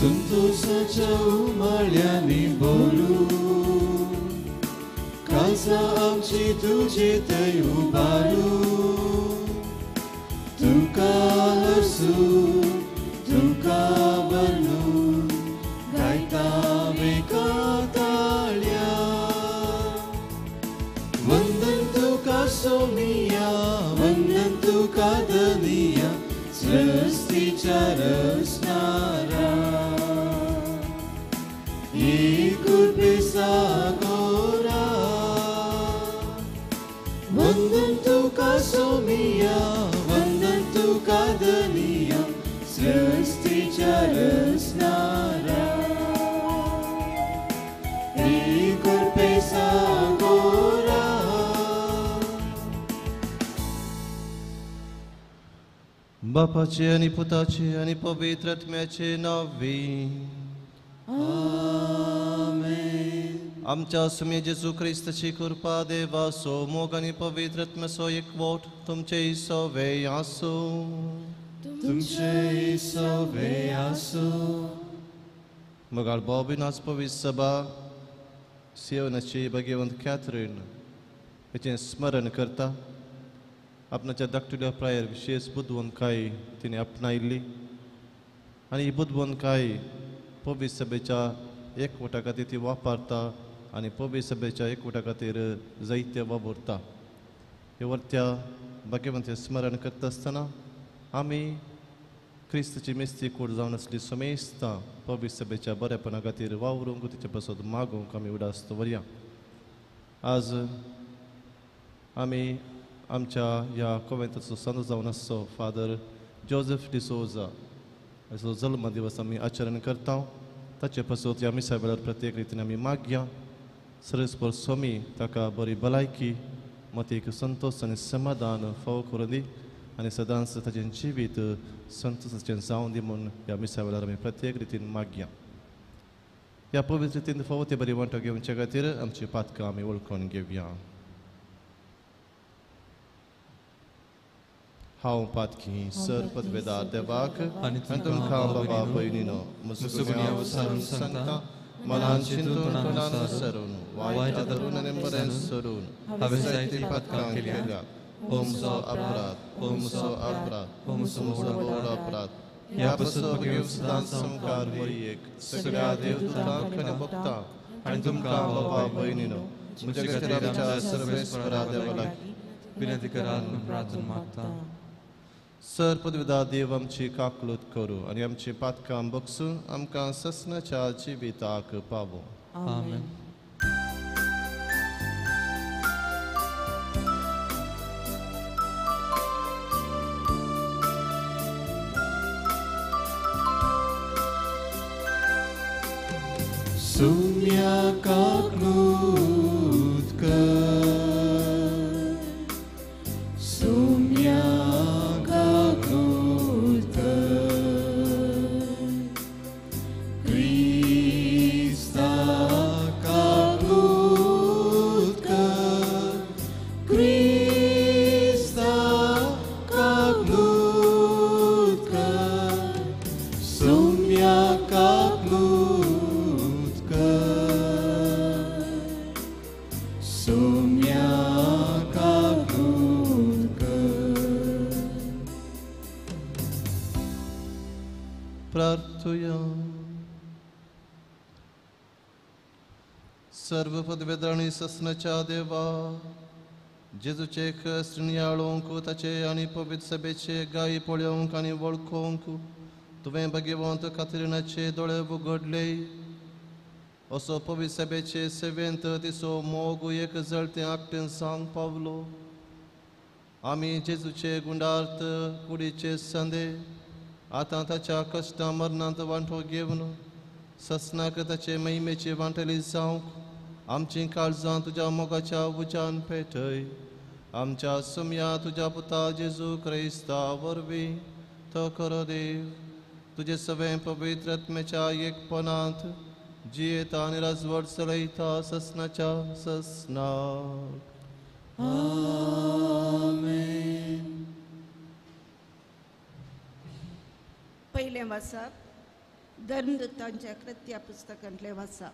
संतोषाच्या उमाळ्याने बोलू कासा आमची तुझे थंय उबारू तुका हसू तुका बनू गायता बेकाताळ्या वंदन तुका सोनिया वंदन तुका दनिया सृष्टीच्या रचणारा कृपे सागोरा वंदन तुका सोनिया वंदन तुका दनिया सृष्टीच्या रचणारा कृपे सागोरा बापाचे आणि पुताचे आणि पवित्र आत्म्याचे नावे आमेन. आमच्या सुमे जेजू ख्रिस्ताची कृपा देवा सो मोग आणि पवित्र आत्म्याचो एकवट तुमचे सवे आसो तुमचे सवे आसो. मगाळ बॉबिन आज पवित्र सभा सियोनाची भगवंत कॅथरीन हेचें स्मरण करता. आपणाच्या धाकटुल्या प्रायर विशेष बुद्धवंतकाय तिने आपणायल्ली आनी ही बुद्धवंतकाय पवित्र सभेच्या एकवटा खातीर ती वापरता आनी पवित्र सभेच्या एकवटा खातीर जायते वावुरता. हे वर्त्या भगवंताचें स्मरण करता आसतना आमी क्रिस्ताची मेस्ती कूड जावन आसली समेस्तां पवित्र सभेच्या बरेपणा खातीर वावरूंक तिचे पासून मागूंक आमी उडास दवरया. आज आमी आमच्या ह्या कोवेंताचो सण जावन आसचो फादर जोझेफ डिसोजा हाचो जल्म दिवस आमी आचरण करता. ताचे पासून ह्या मिसा वेळार प्रत्येक रितीन आमी मागया सरस्पर स्वामी ताका बरी भलायकी मतीक संतोष आनी समाधान फावो करून दी आनी सदांच ताचें जिवीत संतोशाचें जावं दी म्हूण ह्या मिसा वेळार आमी प्रत्येक रितीन मागया. ह्या पवित्र रितीन फावो ते बरी वांटो घेवचे खातीर आमची पातकां आमी वळखून घेवया. हांव पातकी सर पदवेदार देवाक आनी तुमकां बाबा भयणीनो मुसुगुण्या वसारून सांगता मनान चिंतून तोंडान विसरून वायट धरून आनी बरें सरून हांवें जायतीं पातकां केल्या. हो म्हजो अपराध हो म्हजो अपराध हो म्हजो व्हड अपराध. ह्या पासून भगेव सदांच संकार वयेक सगळ्या देवदूतांक आनी भक्तांक आनी तुमकां बाबा भयणीनो म्हजे खातीर आमच्या सर्वेस्परा देवा लागीं विनंती करात म्हूण प्रार्थना मागता. सर पदवीदार देव आमची काकलूत करू आनी आमची पातकां बगसून आमकां ससनाच्या जिविताक पावो. आमेन. सोम्या काकलूत कर सोम्या सर्व पदवेदारणी ससनाच्या देवा जेजूचे श्रेणयाळोंक ताचे आनी पवित्र सभेचे गायी पळोवंक आनी वळखोवंक तुवें भगवंत कातरिनाचे दोळे उगडले. असो पवित्र सभेचे सेवेंत तिचो मोग एक जळतें आकटें सांग पावलो. आमी जेजूचे गुंडार्थ कुडीचे संदे आतां ताच्या कश्टां मरणांत वांटो घेवन ससनाक ताचे महिमेची वांटली जावंक आमची काळजां तुज्या मोगाच्या उज्यान पेटय. आमच्या सुम्या तुज्या पुता जेजू क्रिस्ता वरवीं तो कर देव तुजे सगळें पवित्र आत्म्याच्या एकपणांत जियेता आनी राजवट चलयता ससनाच्या ससनाक. पयलें वाचप धर्मदूतांच्या कृत्या पुस्तकांतले वाचा.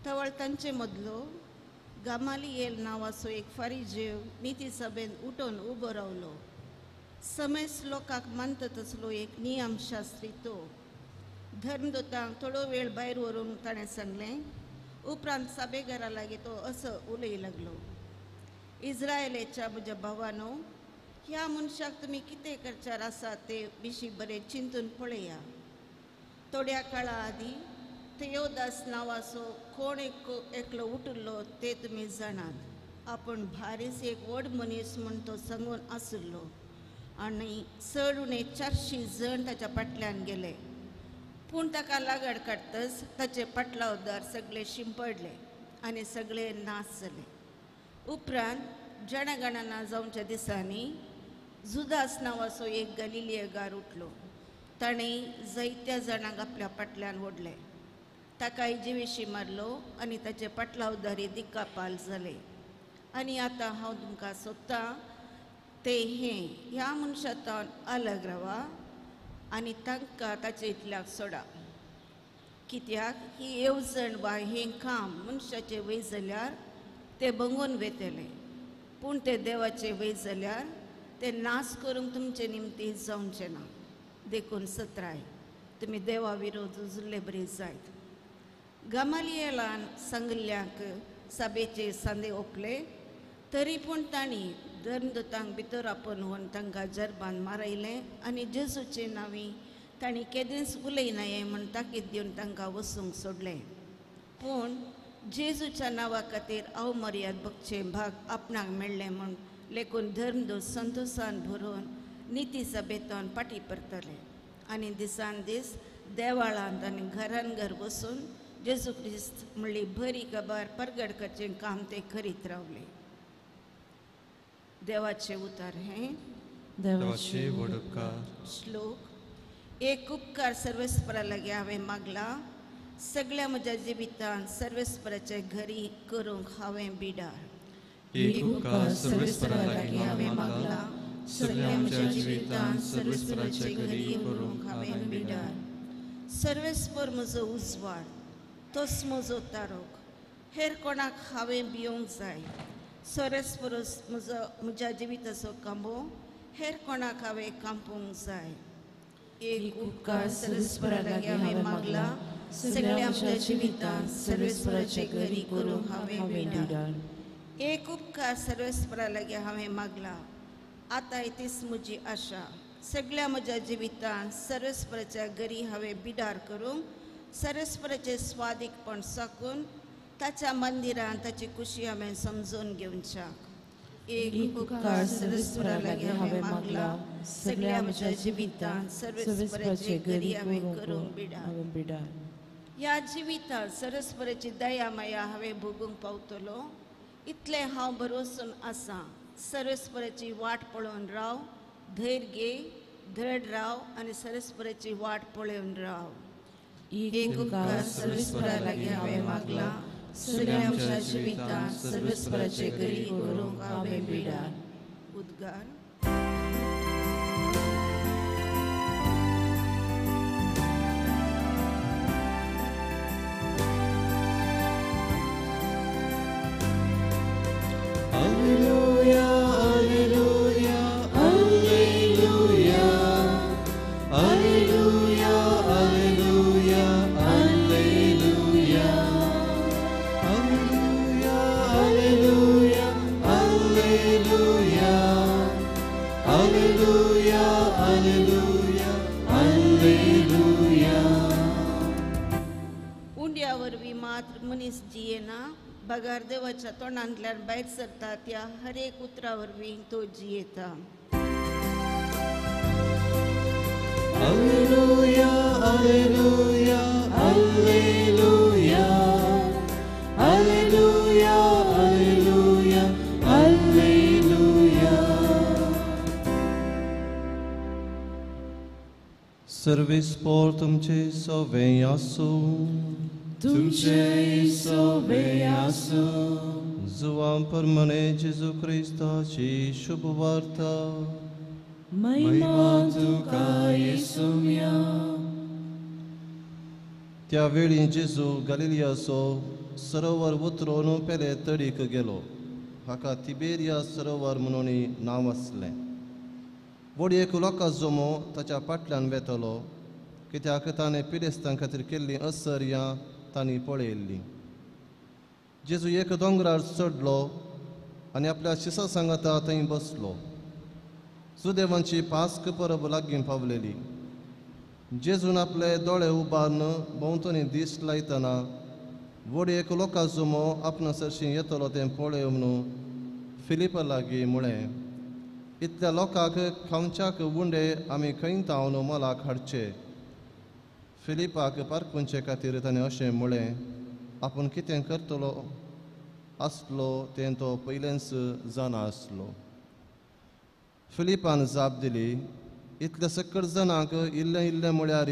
तवळ तांचे मदलो गमालिएल नांवाचो एक फारिजेव निती सभेन उठून उबो रावलो. समयस लोकांक मानता तसलो एक नियमशास्त्री तो. धर्मदूतांक थोडो वेळ भायर व्हरून ताणें सांगलें. उपरांत सभेघरा लागीं तो असो उलय लागलो. इस्रायेलेच्या म्हज्या भावानो, ह्या मनशाक तुमी कितें करचार आसा ते विशीं बरें चिंतून पळया. थोड्या काळा आदीं थेओदास नांवाचो कोण एकलो उठिल्लो ते तुमी जाणात. आपूण भारीच एक व्हड मनीस म्हूण तो सांगून आशिल्लो आनी चड उणे 400 जण ताच्या फाटल्यान गेले. पूण ताका लागड काडटच ताचे फाटलावदार सगळे शिंपडले आनी सगळे नाश जाले. उपरांत जनगणना जावच्या दिसांनी जुदास नांवाचो एक गलिलियेगार उठलो. ताणें जायत्या जाणांक आपल्या फाटल्यान ओडले. ताका इजेविशीं मारलो आनी ताचे फाटलावदारी दिक्कापाल जाले. आनी आतां हांव तुमकां सोदतां ते ह्या मनशांतल्यान अलग रावा आनी तांकां ताचे इतल्याक सोडा. कित्याक ही येवजण वा हें काम मनशाचें वय जाल्यार ते बंगोवन वेतले, पूण ते देवाचे वय जाल्यार ते नाश करूंक तुमचे निमती जावचें ना. देखून सत्राय तुमी देवा विरोध झुजले बरे जायत. गमालिएलान सांगिल्ल्याक सभेचे सांदे ओपले. तरी पूण तांणी धर्मदूतांक भितर आपोवन व्हरून तांकां जरबान मारयलें आनी जेजूचे नांवी तांणी केदेंच उलयनाये म्हूण ताकीद दिवन तांकां वचूंक सोडलें. पूण जेजूच्या नांवा खातीर अवमर्याद भोगचे भाग आपणाक मेळ्ळे म्हूण लेकून धर्मदूत संतोशान भरून निती सभेतून फाटीं परतले आनी दिसान दीस देवाळांत आनी घरान घर वचून जेजू क्रिस्त म्हणली बरी खबर परगट करचें काम ते करीत रावले. देवाचे उतार हें देवाचे व्हड उपकार. श्लोक. एक उपकार सर्वेस्परा लागीं हांवें मागला. सगळ्या म्हज्या जिवितांत सर्वेस्पराचे घरी करूंक हांवें बिडार. एक उपकार सर्वेस्परा लागीं हांवें मागला. सगळ्या म्हज्या जिवितांत सर्वेस्पराचे घरी करूंक हांवें बिडार. सर्वेस्पर म्हजो उजवाड, तोच म्हजो तारोक. हेर कोणाक हांवें भियोंक जाय. सर्वेस्पर म्हज्या जिविताचो कांबो, हेर कोणाक हांवें कांपूंक जाय. एक उपकार सर्वेस्परा लागीं हांवें मागला. सगळ्या म्हज्या जिवितांत सर्वेस्पराचे घरी करूंक हांवें बिडार. एक उपकार सर्वेस्परा लागीं हांवें मागला. आतां इतीच म्हजी आशा. सगळ्या म्हज्या जिवितांत सर्वेस्पराच्या घरी हांवें बिडार करूंक, सर्वेस्पराचे स्वादीकपण साकून ताच्या मंदिरांत ताची खुशी हांवें समजून घेवच्याक. एक उपकार सर्वेस्परा लागीं हांवें मागला. सगळ्या म्हज्या जिवितांत सर्वेस्पराचे घरी हांवें करूंक बिडार. ह्या जिवितांत सर्वेस्पराची दया माया हांवें भोगूंक पावतलो इतलें हांव भरवसून आसां. सर्वेस्पराची वाट पळोवन राव, धैर्य घे, दृढ राव आनी सर्वेस्पराची वाट पळोवन राव. एक उपकार सर्वेस्परा लागीं हांवें मागला. सगळ्या म्हज्या जिवितांत सर्वेस्पराचे घरी करूंक हांवें बिडार. उद्गार. Alleluia, alleluia, alleluia. Alleluia, alleluia, alleluia. Alleluia, alleluia, alleluia. Alleluia, alleluia, alleluia. उंड्या वरवीं मात्र मनीस जियेना, बगार देवाच्या तोंडांतल्यान भायर सरता त्या हर एक उतरा वरवीं तो जियेता. Alleluia, alleluia, alleluia. Alleluia, alleluia, alleluia. सर्वेस्पर तुमचे सवे आसूं. तुमचे सवे आसूं. जुवां परमणे जेजू क्रिस्ताची शुभ वार्ता. महिमा तुका येसुम्या. त्या वेळी जेजू गलिलियाचो सरोवर उतरून पेले तडीक गेलो. हाका तिबेरिया सरोवर म्हणून नांव आसलें. व्हडी एक लोकां जमो ताच्या फाटल्यान वेतलो, कित्याक ताणें पिडेस्तां खातीर केल्लीं असर्यां तांणी पळयल्लीं. जेजू एक दोंगरार चडलो आनी आपल्या शिसा सांगाता थंय बसलो. सुदेवांची पास्क परब लागीं पावलेली. जेजून आपले दोळे उबारून भोंवतणी दिश्ट लायतना व्हडी एक लोकां जमो आपणास हरशीं येतलो तें पळय म्हणून फिलिपा लागीं म्हळें, इतल्या लोकांक खावच्याक उंडे आमी खंय तावन मोलाक हाडचे. फिलिपाक पारखुंचे खातीर ताणें अशें म्हळें, आपूण कितें करतलो आसलो तें तो पयलेंच जाणा आसलो. फिलिपान जाप दिली, इतल्या सकट जाणांक इल्लें इल्लें म्हळ्यार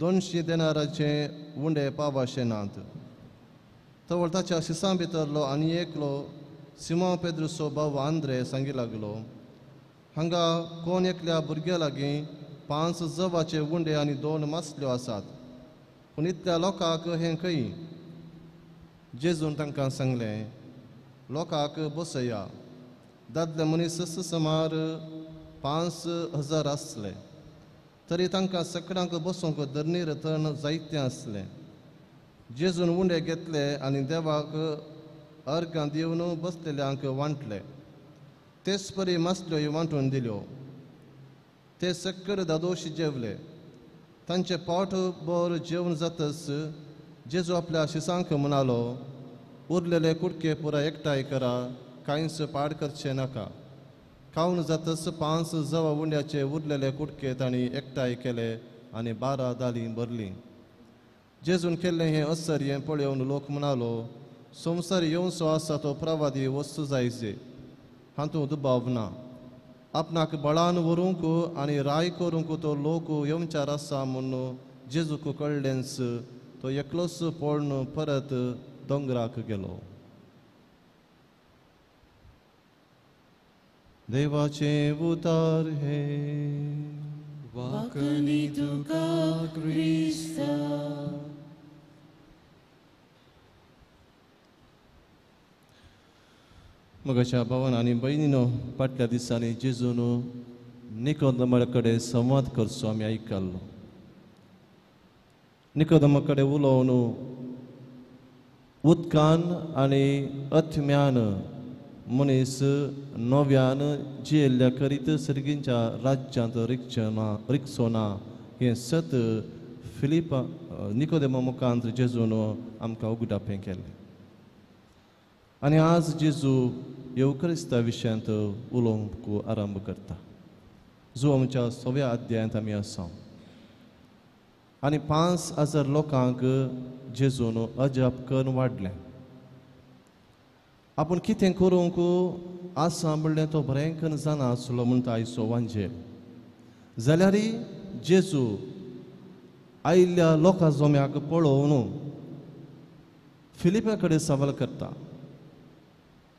200 देनाराचे उंडे पावशे नात. तवळ ताच्या शिसां भितरलो आनी एकलो सिमोन पेद्रुचो भाव आंद्रे सांगी लागलो, हांगा कोण एकल्या भुरग्या लागीं 5 जवाचे उंडे आनी 2 मासल्यो आसात, पूण इतल्या लोकांक हें खंय? जेजून तांकां सांगलें, लोकांक बसया. दादले मनीस सुमार 5000 आसले, तरी तांकां सगळ्यांक बसूंक धर्नीर तण जायतें आसलें. जेजून उंडे घेतले आनी देवाक अर्गां दिवन बसलेल्यांक वांटले. तेच परी मासल्योय वांटून दिल्यो. ते सक्कड दादोशी जेवले. तांचे पोट भर जेवण जातच जेजू आपल्या शिसांक म्हणालो, उरलेले कुडके पुराय एकठांय करा, कांयच पाड करचे नाका. खावन जातच 5 जवा उंड्याचे उरलेले कुडके तांणी एकठांय केले आनी 12 दालीं भरलीं. जेजून केल्लें हें असर्यें पळोवन लोक म्हणालो, संवसार येवचो आसा तो प्रवादी वस्तू जायचे, हातूंत दुबाव ना. आपणाक बळान व्हरूंक आनी राय करूंक तो लोक येवचार आसा म्हूण जेजूक कळ्ळेंच तो एकलोच पळोवन परत दोंगराक गेलो. देवाचे उतार हे वाकणी तुका क्रिस्ता. मगाच्या भावान आनी भयणीनो, फाटल्या दिसांनी जेजून निकोदेमा कडेन संवाद करचो आमी आयकल्लो. निकोदेमा कडेन उलोवन उदकान आनी अथम्यान मनीस नव्यान जियेल्ल्या करीत सर्गींच्या राज्यांत रिक्षो ना हें सत फिलिपा निकोदेमा मुखांत जेजून आमकां उगडापें केलें. आनी आज जेजू येवकरिस्ता विशयांत उलोवंक आरंभ करता, जो आमच्या 6व्या अध्यायांत आमी आसा. आनी 5000 लोकांक जेजून अजाप करून वाडलें. आपूण कितें करूंक आसा म्हणलें तो बरें जाणा आसलो म्हूण तो आयचो वांजेल. जाल्यार जेजू आयिल्ल्या लोकां जोम्याक पळोवन फिलिपा कडेन सवाल करता,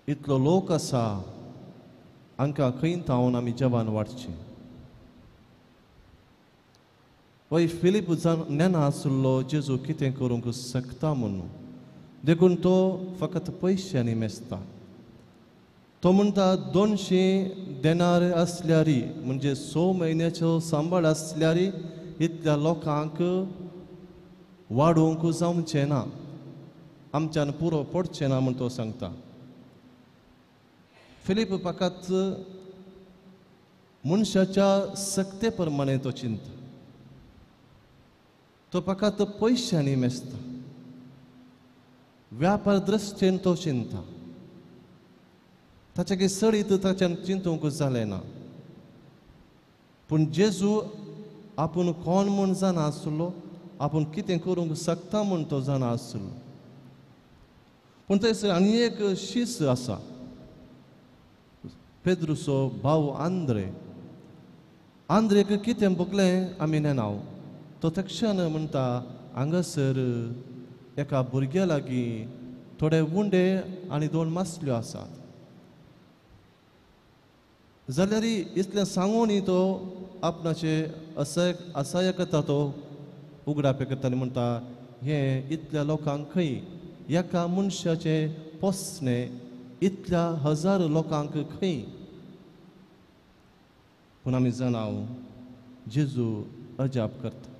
इतलो लोक आसा, हांकां खंय तावन आमी जेवण वाडचें? वय फिलीप नेना आसलो जेजू कितें करूंक शकता म्हणून. देखून तो फकत पयशांनी मेजता. तो म्हणटा 200 देनार आसल्यार म्हणजे 6 म्हयन्याचो सांबाळ आसल्यार इतल्या लोकांक वाडोवंक जावचें ना, आमच्यान पुरो पडचें ना म्हूण तो सांगता. फिलीप फकत मनशाच्या सक्ते प्रमाणे तो चिंता. तो फकत पयशांनी मेजता. व्यापार दृश्टेन तो चिंता. ताचे सडीत ताच्यान चिंतूंक जालें ना. पूण जेजू आपूण कोण म्हूण जाणा आसलो, आपूण कितें करूंक शकता म्हूण तो जाणा आसलो. पूण थंयसर आनी एक शीस आसा, पेद्रुचो भाव आंद्रे. आंद्रेक कितें बगलें आमी नेनाव. तो तक्षण म्हणटा, हांगासर एका भुरग्या लागीं थोडे उंडे आनी 2 मासल्यो आसात. जाल्यार इतलें सांगून तो आपणाचे असहाय्यकता तो उगडापे करता आनी म्हणटा, हे इतल्या लोकांक खंय एका मनशाचे पोसणे इतल्या हजार लोकांक खंय पूण आमी जाणाव जेजू अजाप करता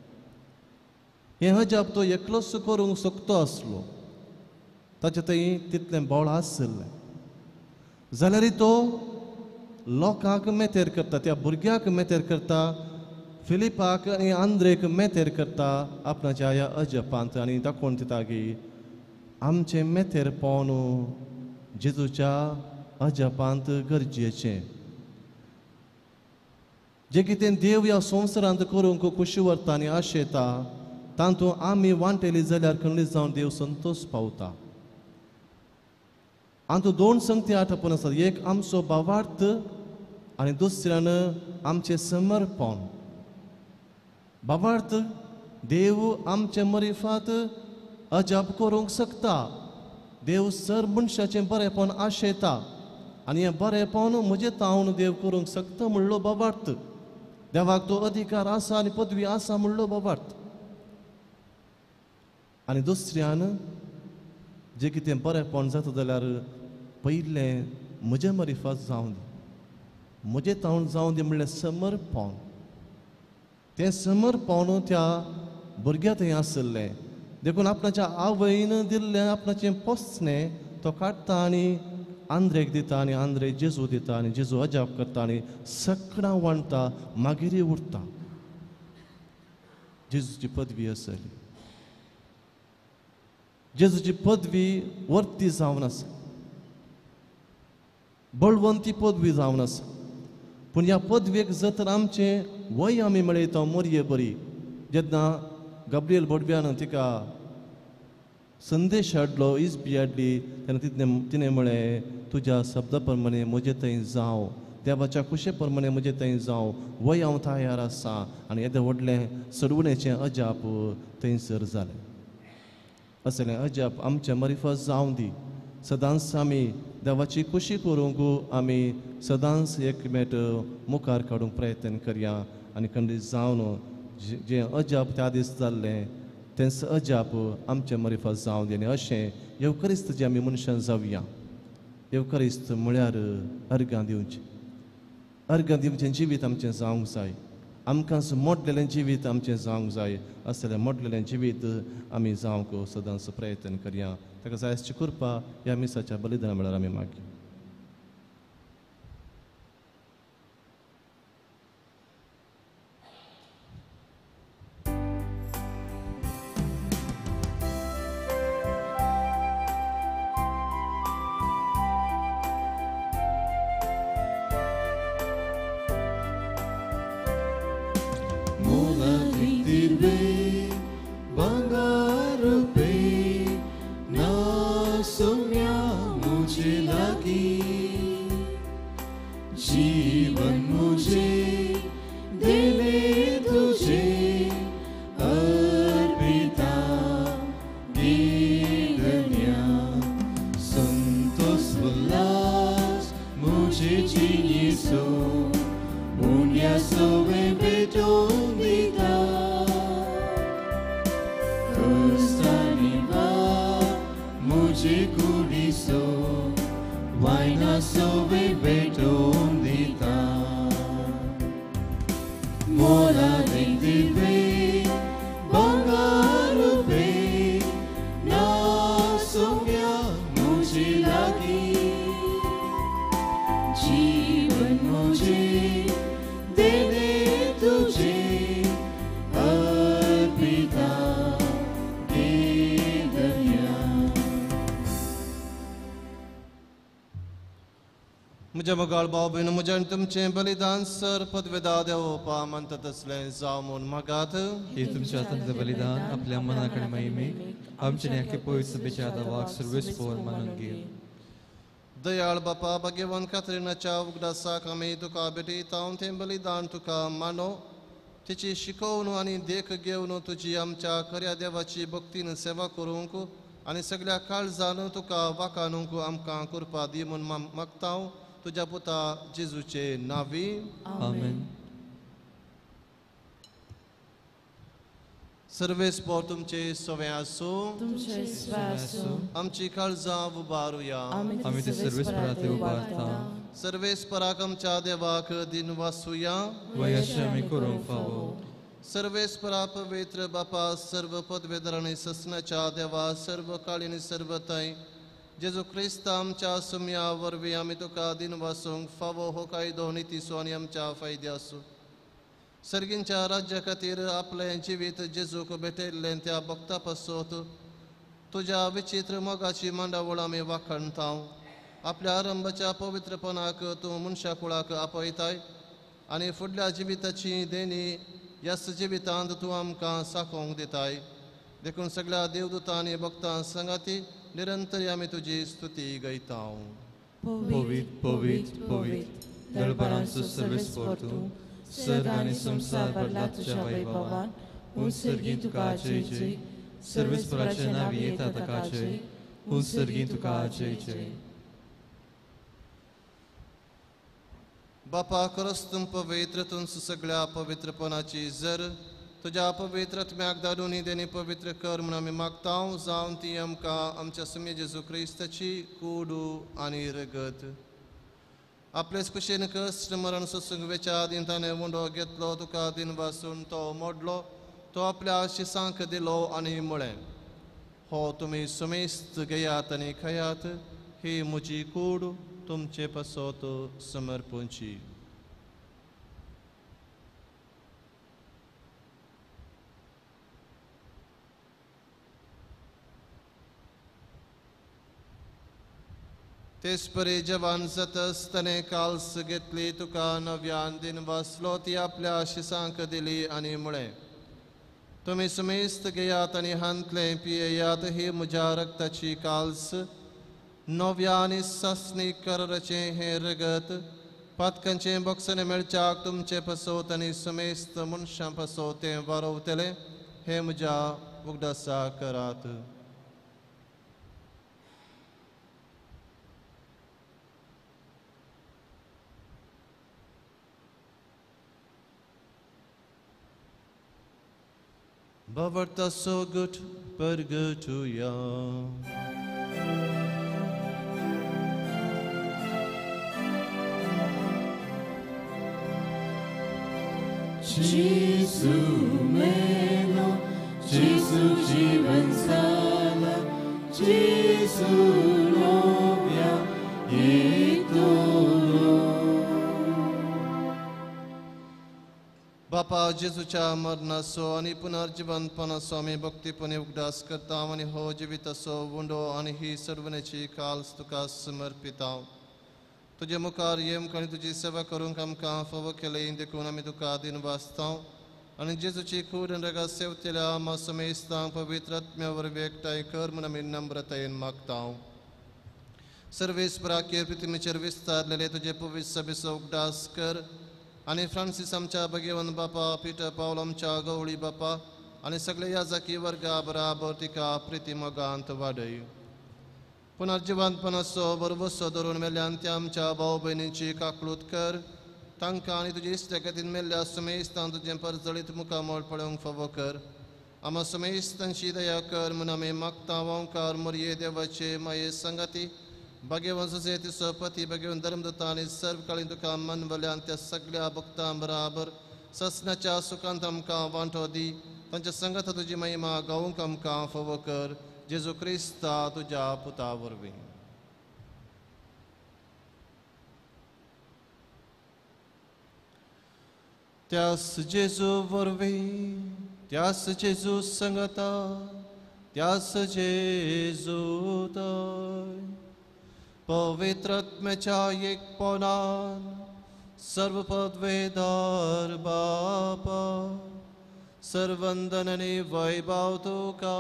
हे अजाप तो एकलोच करूंक शकतो आसलो ताचे थंय तितलें बळ आसलें जाल्यार तो लोकांक मेतेर करता त्या भुरग्याक मेतेर करता फिलिपाक आनी आंद्रेक मेतेर करता आपणाच्या ह्या अजापांत आनी दाखोवन दिता की आमचें मेतेर पोवन जेजूच्या अजापांत गरजेचें जे कितें देव ह्या संवसारांत करूंक खुशी व्हरता आनी आशेता तातूंत आमी वांटेली जाल्यार खंय जावन देव संतोश पावता हातूंत दोन संगती आठवण आसात एक आमचो भावार्थ आनी दुसऱ्यान आमचें समर्पण भावार्थ देव आमचे मरिफात अजाप करूंक शकता देव सर मनशाचें बरेंपण आशेता आनी हें बरेंपण म्हजें तावन देव करूंक शकता म्हणलो भावार्थ देवाक तो अधिकार आसा आनी पदवी आसा म्हणलो भावार्थ आनी दुसऱ्यान जें कितें बरेंपण जाता जाल्यार पयलें म्हजें मरिफात जावं दी म्हजें तावन जावं दी म्हणलें समर्पण तें समर्पण त्या भुरग्या थंय आसलें देखून आपणाच्या आवयन दिल्लें आपणाचें पोसणें तो काडटा आनी आंद्रेक दिता आनी आंद्रे जेजू दिता आनी जेजू अजाप करता आनी सगळां वांटा मागीर उरता जेजूची पदवी आसली जेजूची पदवी वर्ती जावन आसा बळवंती पदवी जावन आसा पूण ह्या पदवेक जर तर आमचें वय आमी मेळयता मोरये बरी जेन्ना गब्रियल बडब्यान तिका संदेश हाडलो इजबी हाडली तेन्ना तिणें म्हळें तुज्या शब्दा प्रमाणे म्हजें थंय जावं देवाच्या कुशे प्रमाणे म्हजें थंय जावं वय हांव तयार आसा आनी येदें व्हडलें सडवणेचें अजाप थंयसर जालें असलें अजाप आमच्या मरिफत जावं दी सदांच आमी देवाची खुशी करूंक आमी सदांच एकमेट मुखार काडूंक प्रयत्न करया आनी खंडीत जावन जें अजाप त्या दीस जाल्लें तें अजाप आमच्या मरिफत जावं दी आनी अशें येवकरिस्त जे आमी मनशां जावया येवकरिस्त म्हळ्यार अर्गां दिवचें जिवीत आमचें जावंक जाय आमकां मोडलेलें जिवीत आमचें जावंक जाय असलें मोडलेलें जिवीत आमी जावंक सदांच प्रयत्न करया ताका जाय आसची कृपा ह्या मिसाच्या बलिदाना वेळार आमी मागया म्हज्या मोगाळ भाव भयण म्हज्या तुमचें बलिदान सर पदवेदा देवोवपा म्हणटात तसलें जावं म्हूण मागात हे तुमच्या हातांतलें बलिदान आपल्या मनाकडे महिमेक आमच्या नेके पवित्र सभेच्या आदावाक सर्वेस्पोर मानून घे दयाळ बापा भाग्यवान कातरिनाच्या उगडासाक आमी तुका भेटयता तें बलिदान तुका मानो तिची शिकवण आनी देख घेवन तुजी आमच्या खऱ्या देवाची भक्तीन सेवा करूंक आनी सगळ्या काळजान तुका वाखाणूंक आमकां कृपा दी म्हूण मागता तुज्या पुता जेजूचे नावी आमेन सर्वे स्पोर तुमचे सोवे आसो तुमचे स्वासो आमची काळजां उबारुया आम्ही ते सर्वेस पराते उबारता सर्वेस पराक आमच्या देवाक दिन वासुया वयाचे आम्ही करूंक फावो सर्वेस परा पवित्र बापा सर्व पदवेदर आणि ससनाच्या देवा सर्व काळीनी सर्व थंय जेजू क्रिस्त आमच्या सुम्या वरवीं आमी तुका दिन वासूंक फावो हो कायदो नितीसो आनी आमच्या फायद्यासो सर्गींच्या राज्या खातीर आपलें जिवीत जेजूक भेटयल्लें त्या भक्ता पासत तुज्या विचित्र मोगाची मांडावळ आमी वाखणताव आपल्या आरंभाच्या पवित्रपणाक तूं मनशा कुळाक आपयताय आनी फुडल्या जिविताची देणी ह्याच जिवितांत तूं आमकां साकोवंक दिताय देखून सगळ्या देवदूतांनी भक्तां संगाती निरंतर आमी तुजी स्तुती गायताव पवित पवित पवित दळबारांचो सर्वेस स्पोर तूं सर्ग आनी संसार भरला तुज्या वैभवान उंसर्गी तुका जय जय सर्वेस्पराचे नावी येता ताका जय उंसर्गी तुका जय जय बापा खरोच तूं पवित्र तूं सगळ्या पवित्रपणाची जर तुज्या पवित्र आत्म्याक धाडून देणी पवित्र कर म्हूण आमी मागताव जावन ती आमकां आमच्या सुम्य जेजू क्रिस्ताची कूडू आनी रगत आपलेच कुशीन कश्ट मरण सोसूंक वेच्या दिन ताणें मुंडो घेतलो तुका दिन वासून तो मोडलो तो आपल्या शिसांक दिलो आनी म्हळें हो तुमी सुमेस्त घेयात आनी खयात ही म्हजी कूड तुमचे पासत समर्पूंची तेच परी जवान जातस ताणें काल्स घेतली तुका नव्यान दिन वासलो ती आपल्या शिसांक दिली आनी म्हळें तुमी सुमेस्त घेयात आनी हांतलें पियेयात ही म्हज्या रक्ताची काल्स नव्या आनी सासणी कराराचें हें रगत पातकांचें बक्षण मेळच्याक तुमचे पासत आनी सुमेस्त मनशां पासत तें वारवतलें हें म्हज्या उगडासा करात Bavarta so good, pergetuya. Jesu meno, Jesu जीवन साला, Jesu novia, बापा जेजूच्या मरणाचो आनी पुनर्जीवनपणाचो आमी भक्तीपणे उगडास करता आनी हो जिविताचो वुंडो आनी ही सर्वनेची काल्स तुका समर्पिताव तुजे मुखार येवंक आनी तुजी सेवा करूंक आमकां फावो केलें देखून आमी तुका दिन वाचताव आनी जेजूची कूड आनी रगत सेवतल्या आमा समेस्तांक पवित्र आत्म्या वरवीं एकठांय कर म्हूण आमी नम्रतायेन मागताव सर्वेस्पराचेर पृथ्वीचेर विस्तारलेले तुजे पवित्र सभेचो उगडास कर आनी फ्रांसीस आमच्या भगेवन बापा पिटर पावल आमच्या गवळी बापा आनी सगळे याजकी वर्गा बराबर तिका प्रिती मोगांत वाडय पुनर्जीवनपणाचो बरोबरसो धरून मेल्ल्यान त्या आमच्या भाव भयणींची काकळूत कर तांकां आनी तुजे इश्टे खातीर मेल्ल्या सुमेस्तान तुजें परजळीत मुखामोळ पळोवंक फावो कर आमा सुमेस्तांची दया कर म्हूण आमी मागता ओंकार मोरये देवाचे माये संगाती भगेवन सोसेती सोपती भगेवन धर्मदत्ता आनी सर्व काळी तुका मनवल्यान त्या सगळ्या भक्तां बराबर ससनाच्या सुखांत आमकां वांटो दी तांच्या संगत तुजी महिमा गावूंक आमकां फावो कर जेजू क्रिस्ता तुज्या पुता वरवीं त्यास जेजू वरवीं त्यास जेजू संगता त्यास जेजू दय पवित्र आत्म्याच्या एकपणान सर्व पदवेदार बापा सर्वंदन आनी वैभव तुका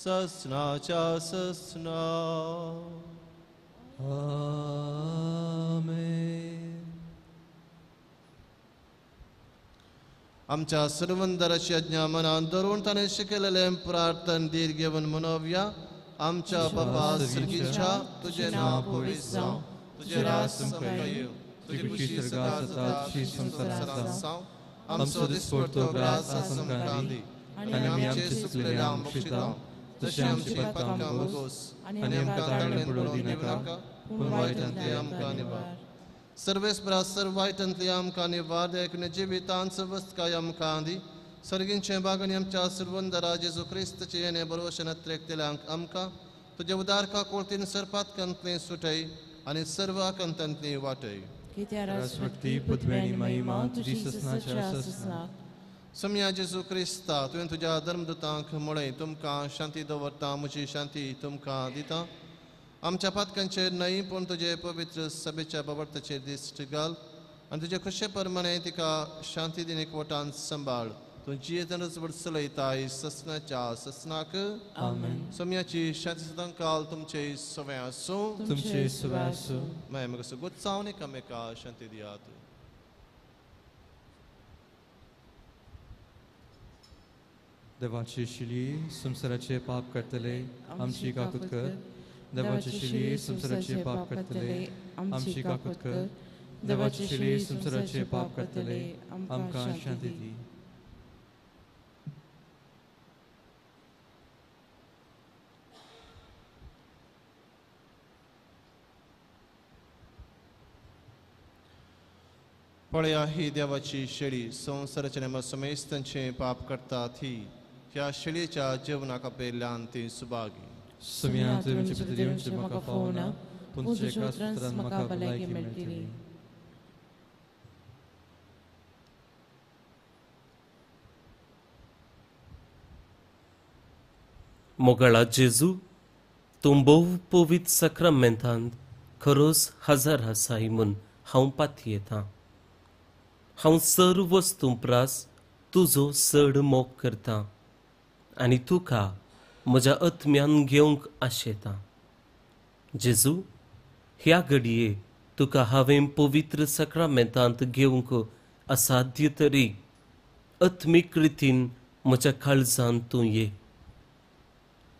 ससनाच्या ससना आमेन आमच्या सर्वंदराची आज्ञा मनान धरून ताणें शिकयलेलें प्रार्थन दीर घेवन मनोवया आमच्या बापा सर्गीच्या तुझे नाव पवित्र जावं तुझे राज संपय तुझी खुशी सदां सदां संसारांत जावं आमचो दिसपडटो ग्रास संक्रांती आणि आम्ही आमचे चुकलेले आमक्षिता तसे आमची पातकां मागोस आणि आमकां ताळणे पडोवं दिनाका पूण वायटांतले आमकां निवार सर्वेस्परा सर्व वायटांतले आमकां निवार देखून जिवितांत वस्तकाय आमकां दी सर्गींचे बागनी आमच्या सुरवंदरा जेजू क्रिस्तचे येणे बरोवशेन त्रेकतेल्यांक आमकां तुजे उदारका कोळतीन सरपातकांतले सुटय आनी सर्व आकांतांतली वाटय कित्या राजभक्ती पदवी आनी महिमा तुजी ससनाच्या ससनाक सम्या जेजू क्रिस्ता तुवें तुज्या धर्मदुतांक म्हळें तुमकां शांती दवरता म्हजी शांती तुमकां दिता आमच्या पातकांचेर न्हय पूण तुजे पवित्र सभेच्या बाबतीचेर दिश्ट घाल आनी तुजे खुशे प्रमाणे तिका शांती दिन एकवटान सांबाळ तूं जियेतनच चलयताय ससनाच्या ससनाक आमेन सम्याची शांती सदां काल तुमचे सवय आसूं तुमचे सवय आसूं माय म्हाका गोत्सावन एकामेका शांती दियात देवाची शिली संसाराचे पाप करतले आमची काकूत कर देवाची शिली संसाराचे पाप करतले आमची काकूत कर देवाची शिली संसाराचे पाप करतले आमकां शांती दी पळया ही देवाची शेळी संसाराचे नेम समेस्तांचे पाप करतात ही ह्या शेळयेच्या जेवणाक पेल्यान ती सुभागी सम्या तुमचे पितृदेवांचे म्हाका फावना पूण तुजे एका सुत्रान म्हाका भलायकी मेळटली मोगळा जेजू तूं भोव पवित्र सक्रामेंतांत खरोच हजार आसाय म्हूण हांव पाती येतां हांव सर्व वस्तू प्रास तुजो चड मोग करतां आनी तुका म्हज्या आत्म्यान घेवंक आशेतां जेजू ह्या घडये तुका हांवें पवित्र सक्रामेंतांत घेवंक असाध्य तरी आत्मीक रितीन म्हज्या काळजांत तूं ये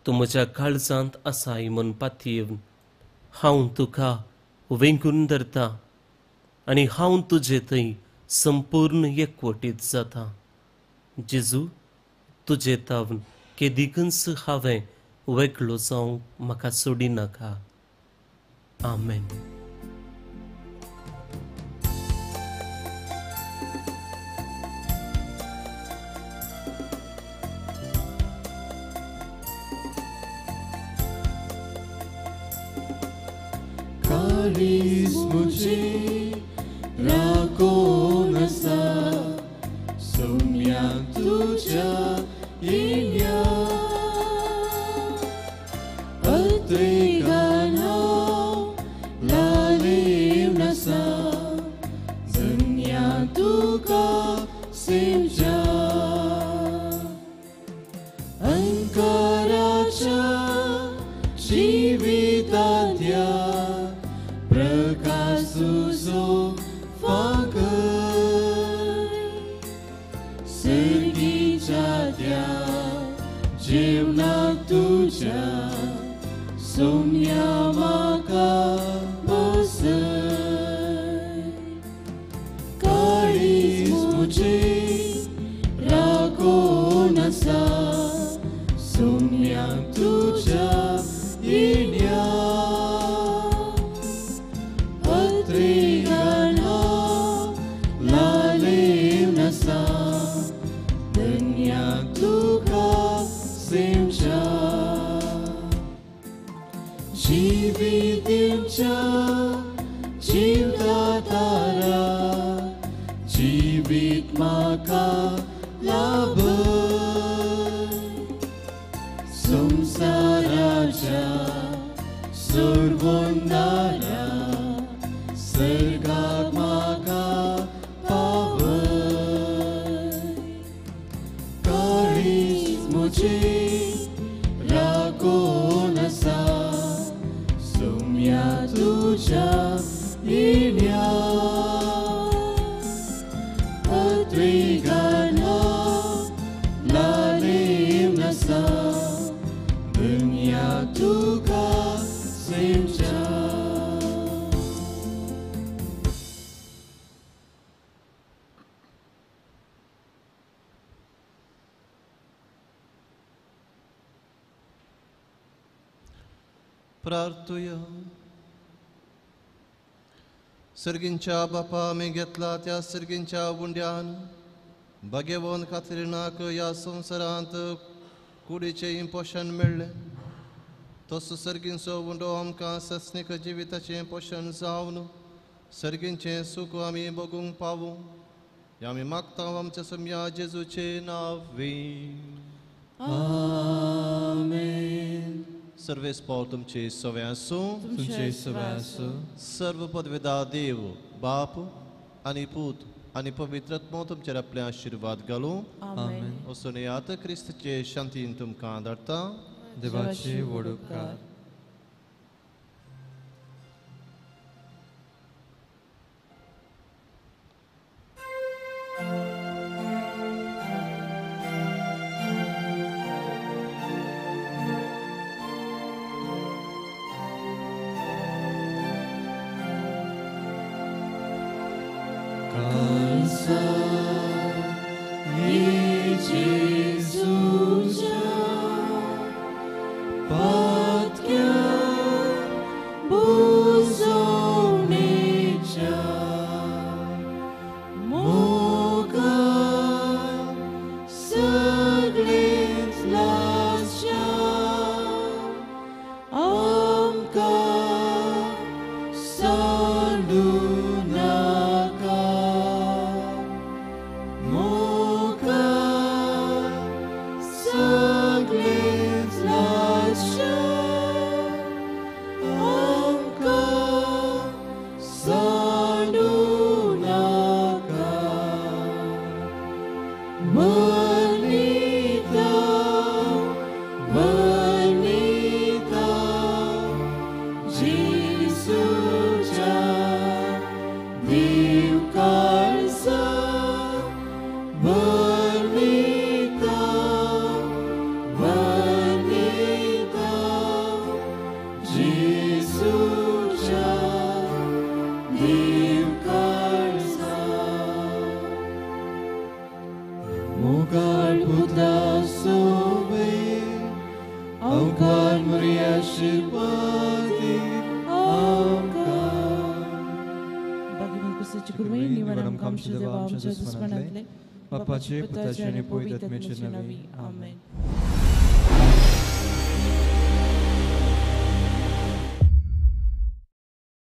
तूं म्हज्या काळजांत आसाय म्हूण पातयेवन हांव तुका वेंगून धरतां आनी हांव तुजे थंय संपूर्ण एकवटीत जाता जेजू तुजे तावन केदिकच हांवें वेगळो जावंक म्हाका सोडिनाका आमेन काळीज मुझे राखून आसा सोम्या तुझ्या येण्या अत्रेगान हांव लालेवन आसा जन्या तुका सेवच्या अंकाराच्या जिवितांतल्या प्रकाश तुजो फांकय सर्गीच्या त्या जेवणाक तुज्या सोम्या म्हाका बसय काळीज मुझे राखून आसा सोम्या तुज्या येण्या अत्रेगान हांव लालेवन आसा धन्या तुका सेवच्या जिवितांच्या जीवदातारा जिवीत म्हाका लाभय संसाराच्या सर्वोन्दारा सर्गाक म्हाका पावय काळीज मुझे राखून आसा सोम्या तुज्या येण्या अत्रेगान प्रार्थूया. सर्गींच्या बापा आमी घेतला त्या सर्गींच्या बुंड्यान भाग्यवान कातरिनाक ह्या संवसारांत कुडीचें पोशण मेळ्ळें. तसो सर्गींचो बुंडो आमकां सस्नीक जिविताचें पोशण जावन सर्गींचें सूख आमी भोगूंक पावूं. आमी मागता आमच्या सम्या जेजूचे नांवी. आमेन. सर्वेस्पोर तुमचे सवे आसूं. तुमचे सवे आसूं. सर्व पदवेदार देव बाप आनी पूत आनी पवित्रात्मो तुमचेर आपले आशिर्वाद घालूं. आमेन. वचून येयात क्रिस्ताचे शांतीन तुमकां धाडटा. देवाचे व्हड उपकार. बापाचे पुताचे आणि पवित्र आत्म्याचे नावे. आमेन.